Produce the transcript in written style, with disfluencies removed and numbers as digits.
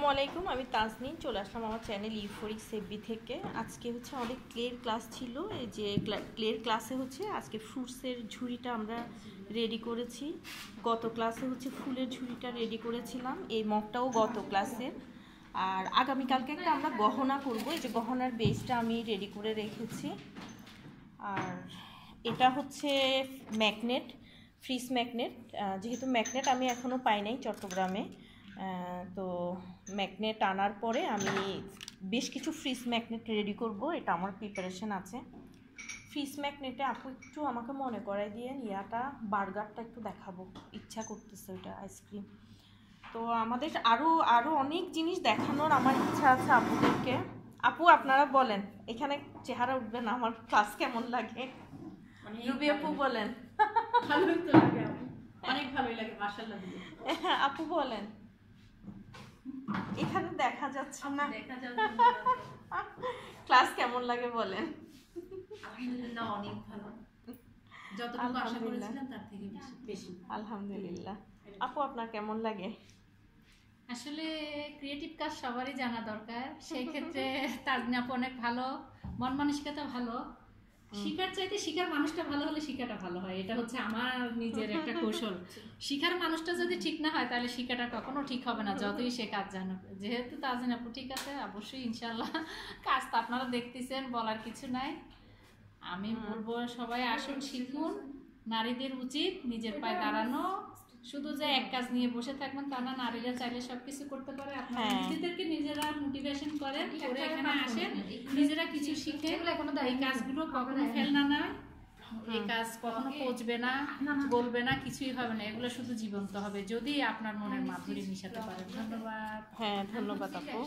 আসসালামু আলাইকুম, আমি তাজনীন চলে আসলাম আমার চ্যানেল ইউফোরিক্স এফবি থেকে। আজকে হচ্ছে আমাদের ক্লের ক্লাস ছিল। এই যে ক্লের ক্লাসে হচ্ছে আজকে ফ্রুটসের ঝুড়িটা আমরা রেডি করেছি। গত ক্লাসে হচ্ছে ফুলের ঝুড়িটা রেডি করেছিলাম, এই মগটাও গত ক্লাসের। আর আগামীকালকে একটা আমরা গহনা করব, এই যে গহনার বেসটা আমি রেডি করে রেখেছি। আর এটা হচ্ছে ম্যাগনেট, ফ্রিজ ম্যাগনেট। যেহেতু ম্যাগনেট আমি এখনও পাই নাই চট্টগ্রামে, তো ম্যাগনেট আনার পরে আমি বেশ কিছু ফ্রিজ ম্যাগনেট রেডি করব, এটা আমার প্রিপারেশন আছে। ফ্রিজ ম্যাগনেটে আপু একটু আমাকে মনে করাই দিয়ে ইয়াটা বার্গারটা একটু দেখাবো, ইচ্ছা করতেছে ওইটা, আইসক্রিম। তো আমাদের আরও অনেক জিনিস দেখানোর আমার ইচ্ছা আছে আপুদেরকে। আপু আপনারা বলেন, এখানে চেহারা উঠবে না, আমার ক্লাস কেমন লাগে? রুবি আপু বলেন। ভালোই তো লাগে আপু, অনেক ভালোই লাগে মাশাআল্লাহ। আপু বলেন, এখানে দেখা যাচ্ছে না, দেখা যাচ্ছে ক্লাস কেমন লাগে বলেন। আলহামদুলিল্লাহ অনেক ভালো, যতটুকু আশা করেছিলাম তার থেকে বেশি। আলহামদুলিল্লাহ। আপু আপনার কেমন লাগে? আসলে ক্রিয়েটিভ কাজ সবারই জানা দরকার, সেই ক্ষেত্রে তাজনীন আপু অনেক ভালো, মন মানসিকতা ভালো। শিখার চাইতে শিখার মানুষটা ভালো হলে শিখাটা ভালো হয়, এটা হচ্ছে আমার নিজের একটা কৌশল। শিখার মানুষটা যদি ঠিক না হয় তাহলে শিখাটা কখনো ঠিক হবে না, যতই সে কাজ জানো। যেহেতু তাজনীন আপু ঠিক আছে, অবশ্যই ইনশাল্লাহ কাজ তো আপনারা দেখতেছেন, বলার কিছু নাই। আমি বলবো সবাই আসুন, শিখুন। নারীদের উচিত নিজের পায়ে দাঁড়ানো, শুধু যে এক কাজ নিয়ে বসে থাকবেন তা না, নারীরা চাইলে সবকিছু করতে পারে। আপনারা নিজেদেরকে নিজেরা মোটিভেশন করেন, করে এখানে আসেন, নিজেরা কিছু শিখে। এই কাজগুলো কখনো ফেলনা না, এই কাজ কখনো পচবে না, বলবে না, কিছুই হবে না। এগুলো শুধু জীবন্ত হবে যদি আপনার মনের মাধুরী মিশাতে পারেন। ধন্যবাদ। হ্যাঁ, ধন্যবাদ আপু।